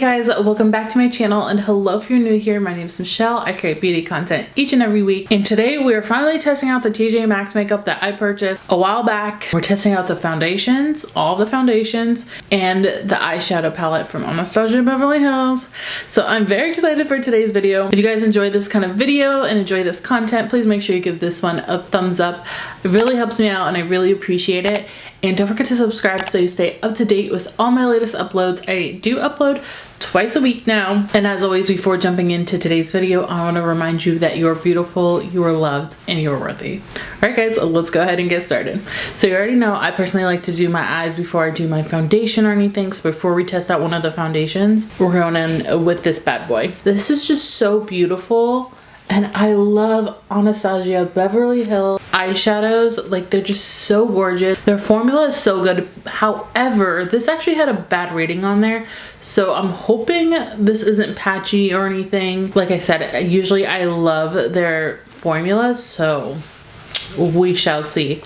Hey guys, welcome back to my channel, and hello if you're new here. My name is Michelle. I create beauty content each and every week, and today we are finally testing out the TJ Maxx makeup that I purchased a while back. We're testing out the foundations, all the foundations, and the eyeshadow palette from Anastasia Beverly Hills. So I'm very excited for today's video. If you guys enjoy this kind of video and enjoy this content, please make sure you give this one a thumbs up. It really helps me out and I really appreciate it. And don't forget to subscribe so you stay up to date with all my latest uploads. I do upload twice a week now. And as always, before jumping into today's video, I want to remind you that you're beautiful, you are loved, and you're worthy. Alright guys, let's go ahead and get started. So you already know I personally like to do my eyes before I do my foundation or anything. So before we test out one of the foundations, we're going in with this bad boy. This is just so beautiful. And I love Anastasia Beverly Hills eyeshadows. Like, they're just so gorgeous. Their formula is so good. However, this actually had a bad rating on there. So I'm hoping this isn't patchy or anything. Like I said, usually I love their formulas, so we shall see.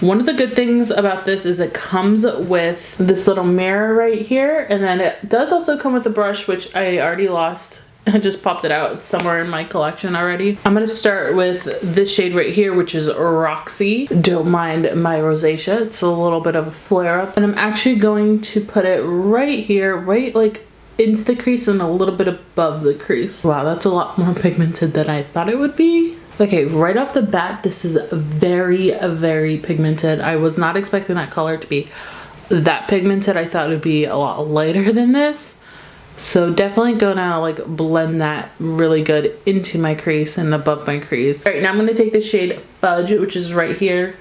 One of the good things about this is it comes with this little mirror right here. And then it does also come with a brush, which I already lost. I just popped it out. It's somewhere in my collection already. I'm gonna start with this shade right here, which is Roxy. Don't mind my rosacea. It's a little bit of a flare up. And I'm actually going to put it right here, right like into the crease and a little bit above the crease. Wow, that's a lot more pigmented than I thought it would be. Okay, right off the bat, this is very, very pigmented. I was not expecting that color to be that pigmented. I thought it would be a lot lighter than this. So definitely gonna like blend that really good into my crease and above my crease. All right, now I'm gonna take the shade Fudge, which is right here,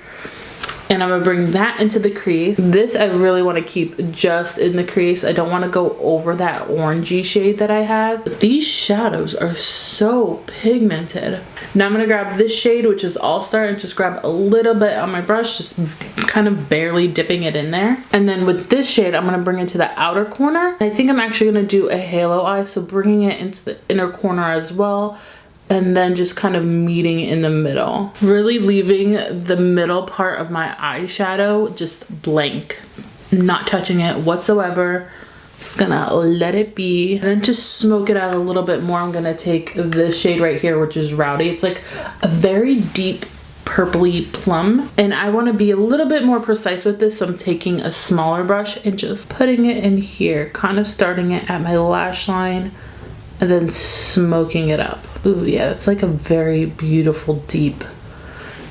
and I'm gonna bring that into the crease. This I really want to keep just in the crease. I don't want to go over that orangey shade that I have. But these shadows are so pigmented. Now I'm gonna grab this shade, which is All Star, and just grab a little bit on my brush, just kind of barely dipping it in there. And then with this shade, I'm gonna bring it to the outer corner. I think I'm actually gonna do a halo eye, so bringing it into the inner corner as well. And then just kind of meeting in the middle. Really leaving the middle part of my eyeshadow just blank. Not touching it whatsoever. Just gonna let it be. And then to smoke it out a little bit more, I'm gonna take this shade right here, which is Rowdy. It's like a very deep purpley plum. And I wanna be a little bit more precise with this, so I'm taking a smaller brush and just putting it in here. Kind of starting it at my lash line and then smoking it up. Ooh, yeah, it's like a very beautiful deep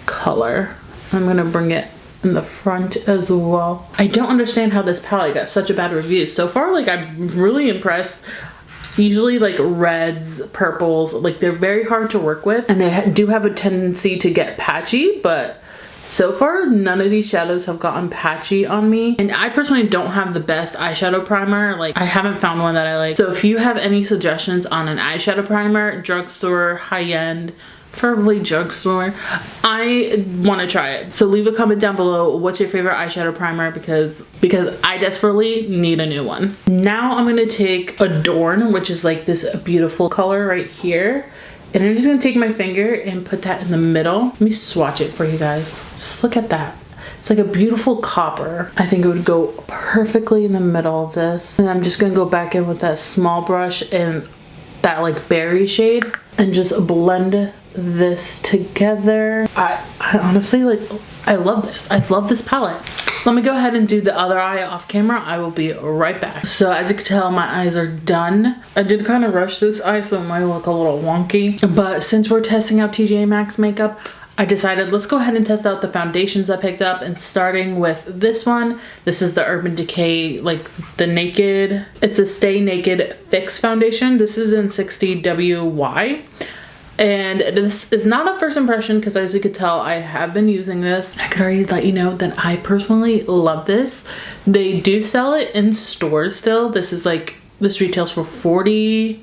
color. I'm gonna bring it in the front as well. I don't understand how this palette got such a bad review. So far, like, I'm really impressed. Usually like reds, purples, like they're very hard to work with, and they do have a tendency to get patchy, but so far, none of these shadows have gotten patchy on me. And I personally don't have the best eyeshadow primer. Like, I haven't found one that I like. So if you have any suggestions on an eyeshadow primer, drugstore, high-end, preferably drugstore, I want to try it. So leave a comment down below what's your favorite eyeshadow primer, because I desperately need a new one. Now I'm going to take Adorn, which is like this beautiful color right here. And I'm just gonna take my finger and put that in the middle. Let me swatch it for you guys. Just look at that. It's like a beautiful copper. I think it would go perfectly in the middle of this. And I'm just gonna go back in with that small brush and that like berry shade and just blend this together. I honestly, like, I love this. I love this palette. Let me go ahead and do the other eye off camera. I will be right back. So as you can tell, my eyes are done. I did kind of rush this eye, so it might look a little wonky. But since we're testing out TJ Maxx makeup, I decided let's go ahead and test out the foundations I picked up, and starting with this one. This is the Urban Decay, like the Naked. It's a Stay Naked Fix foundation. This is in 60WY. And this is not a first impression, because as you could tell, I have been using this. I could already let you know that I personally love this. They do sell it in stores still. This is like, this retails for $40,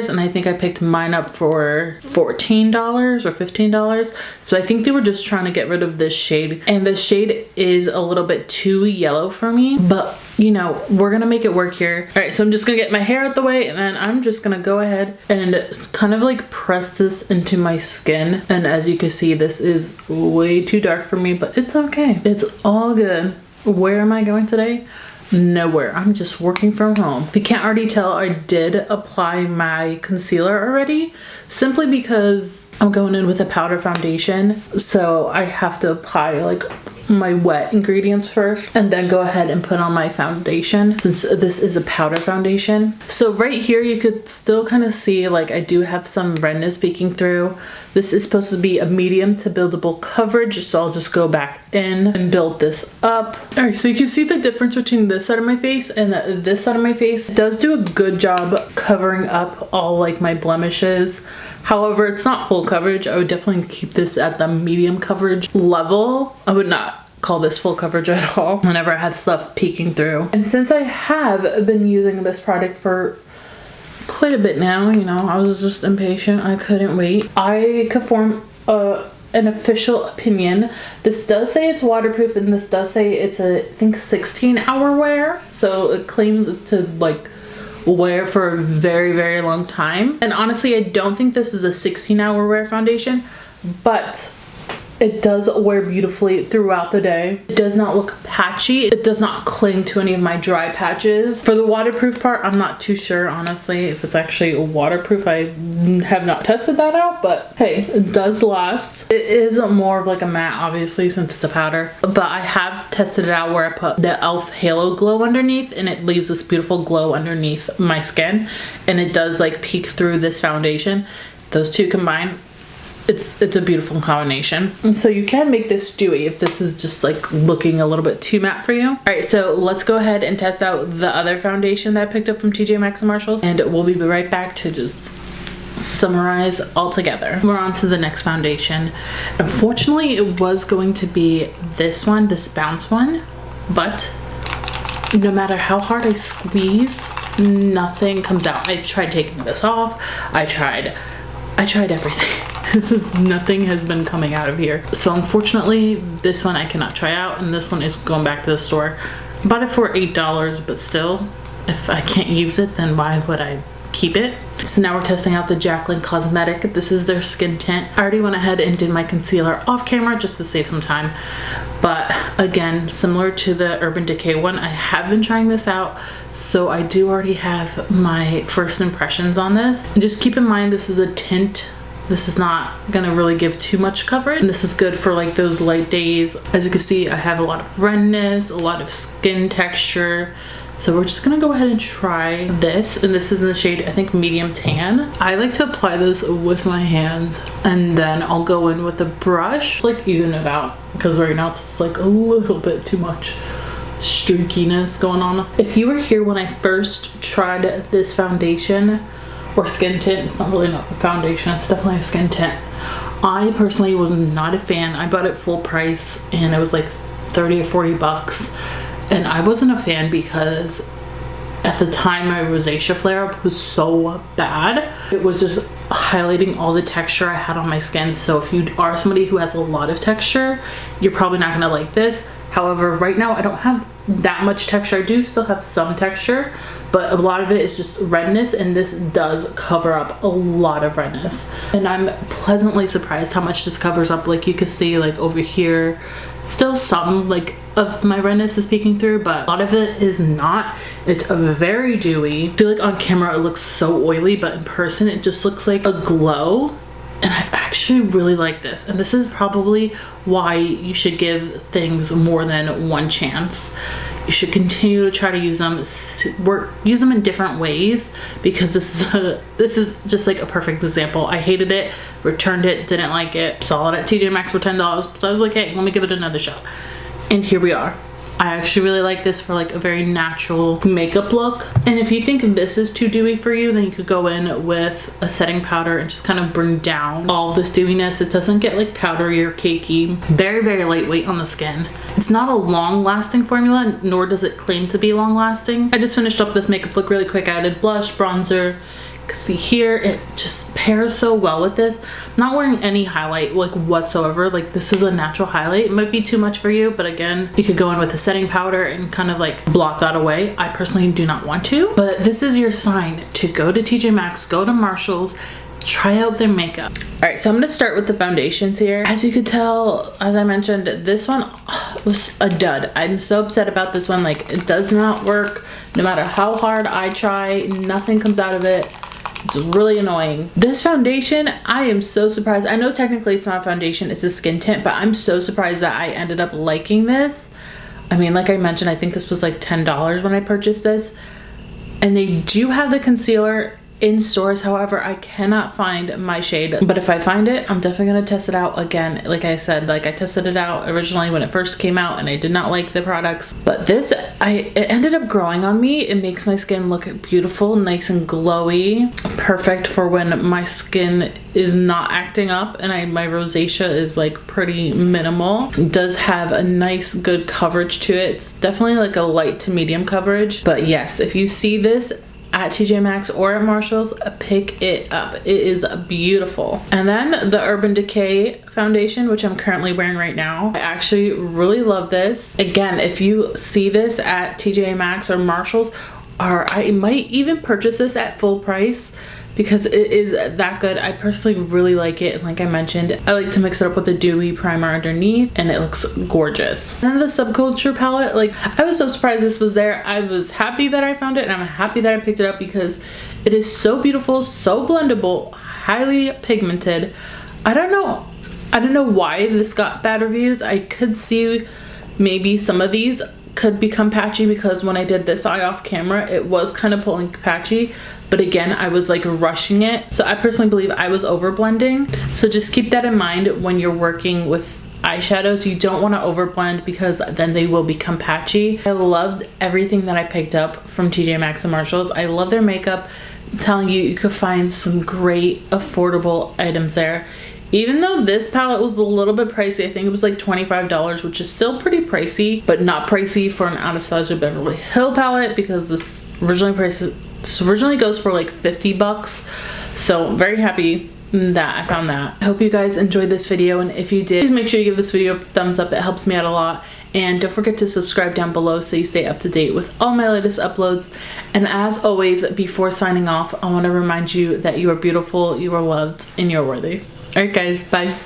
and I think I picked mine up for $14 or $15. So I think they were just trying to get rid of this shade, and this shade is a little bit too yellow for me, but you know, we're gonna make it work here. All right, so I'm just gonna get my hair out the way, and then I'm just gonna go ahead and kind of like press this into my skin. And as you can see, this is way too dark for me, but it's okay. It's all good. Where am I going today? nowhere. I'm just working from home. If you can't already tell, I did apply my concealer already, simply because I'm going in with a powder foundation. So I have to apply like my wet ingredients first and then go ahead and put on my foundation, since this is a powder foundation. So right here you could still kind of see like I do have some redness peeking through. This is supposed to be a medium to buildable coverage, so I'll just go back in and build this up. All right, so you can see the difference between this side of my face and this side of my face. It does do a good job covering up all like my blemishes. However, it's not full coverage. I would definitely keep this at the medium coverage level. I would not call this full coverage at all whenever I have stuff peeking through. And since I have been using this product for quite a bit now, you know, I was just impatient. I couldn't wait. I could form an official opinion. This does say it's waterproof, and this does say it's a, I think, 16-hour wear. So it claims to like wear for a very, very long time. And honestly, I don't think this is a 16-hour wear foundation, but it does wear beautifully throughout the day. It does not look patchy. It does not cling to any of my dry patches. For the waterproof part, I'm not too sure, honestly, if it's actually waterproof. I have not tested that out, but hey, it does last. It is more of like a matte, obviously, since it's a powder, but I have tested it out where I put the e.l.f. Halo Glow underneath, and it leaves this beautiful glow underneath my skin, and it does like peek through this foundation. Those two combined, it's a beautiful combination. And so you can make this dewy if this is just like looking a little bit too matte for you. All right, so let's go ahead and test out the other foundation that I picked up from TJ Maxx and Marshalls, and we'll be right back to just summarize all together. We're on to the next foundation. Unfortunately, it was going to be this one, this bounce one, but no matter how hard I squeeze, nothing comes out. I tried taking this off. I tried everything. Nothing has been coming out of here. So unfortunately, this one I cannot try out, and this one is going back to the store. Bought it for $8, but still, if I can't use it, then why would I keep it? So now we're testing out the Jaclyn Cosmetic. This is their skin tint. I already went ahead and did my concealer off camera just to save some time. But again, similar to the Urban Decay one, I have been trying this out, so I do already have my first impressions on this. And just keep in mind, this is a tint. This is not gonna really give too much coverage, and this is good for like those light days. As you can see, I have a lot of redness, a lot of skin texture. So we're just gonna go ahead and try this, and this is in the shade, I think, medium tan. I like to apply this with my hands, and then I'll go in with a brush, like even it out, because right now it's just like a little bit too much streakiness going on. If you were here when I first tried this foundation, or skin tint, it's not really not a foundation, it's definitely a skin tint, I personally was not a fan. I bought it full price, and it was like 30 or 40 bucks. And I wasn't a fan because at the time my rosacea flare-up was so bad. It was just highlighting all the texture I had on my skin. So if you are somebody who has a lot of texture, you're probably not gonna like this. However, right now I don't have that much texture. I do still have some texture, but a lot of it is just redness, and this does cover up a lot of redness. And I'm pleasantly surprised how much this covers up. Like you can see, like over here, still some like of my redness is peeking through, but a lot of it is not. It's very dewy. I feel like on camera it looks so oily, but in person it just looks like a glow. And I've actually really liked this, and this is probably why you should give things more than one chance. You should continue to try to use them, use them in different ways, because this is just like a perfect example. I hated it, returned it, didn't like it, saw it at TJ Maxx for $10, so I was like, hey, let me give it another shot, and here we are. I actually really like this for like a very natural makeup look. And if you think this is too dewy for you, then you could go in with a setting powder and just kind of bring down all this dewiness. It doesn't get like powdery or cakey. Very, very lightweight on the skin. It's not a long-lasting formula, nor does it claim to be long-lasting. I just finished up this makeup look really quick. I added blush, bronzer. You can see here, it just pairs so well with this. I'm not wearing any highlight like whatsoever. Like this is a natural highlight. It might be too much for you, but again, you could go in with a setting powder and kind of like blot that away. I personally do not want to, but this is your sign to go to TJ Maxx, go to Marshalls, try out their makeup. All right, so I'm gonna start with the foundations here. As you could tell, as I mentioned, this one was a dud. I'm so upset about this one. Like, it does not work. No matter how hard I try, nothing comes out of it. It's really annoying. This foundation, I am so surprised. I know technically it's not a foundation, it's a skin tint, but I'm so surprised that I ended up liking this. I mean, like I mentioned, I think this was like $10 when I purchased this. And they do have the concealer in stores. However, I cannot find my shade, but if I find it, I'm definitely gonna test it out again. Like I said, like I tested it out originally when it first came out and I did not like the products, but this, it ended up growing on me. It makes my skin look beautiful, nice and glowy, perfect for when my skin is not acting up and my rosacea is like pretty minimal. It does have a nice good coverage to it. It's definitely like a light to medium coverage, but yes, if you see this at TJ Maxx or at Marshall's, pick it up. It is beautiful. And then the Urban Decay foundation, which I'm currently wearing right now. I actually really love this. Again, if you see this at TJ Maxx or Marshall's, or I might even purchase this at full price because it is that good. I personally really like it. Like I mentioned, I like to mix it up with a dewy primer underneath and it looks gorgeous. And then the Subculture palette, like I was so surprised this was there. I was happy that I found it and I'm happy that I picked it up because it is so beautiful, so blendable, highly pigmented. I don't know why this got bad reviews. I could see maybe some of these could become patchy because when I did this eye off camera, it was kind of pulling patchy. But again, I was like rushing it. So I personally believe I was over blending. So just keep that in mind when you're working with eyeshadows. You don't want to over blend because then they will become patchy. I loved everything that I picked up from TJ Maxx and Marshalls. I love their makeup. I'm telling you, you could find some great affordable items there. Even though this palette was a little bit pricey, I think it was like $25, which is still pretty pricey, but not pricey for an Anastasia Beverly Hills palette because this originally goes for like 50 bucks. So very happy that I found that. I hope you guys enjoyed this video, and if you did, please make sure you give this video a thumbs up. It helps me out a lot. And don't forget to subscribe down below so you stay up to date with all my latest uploads. And as always, before signing off, I want to remind you that you are beautiful, you are loved, and you're worthy. Alright guys, bye.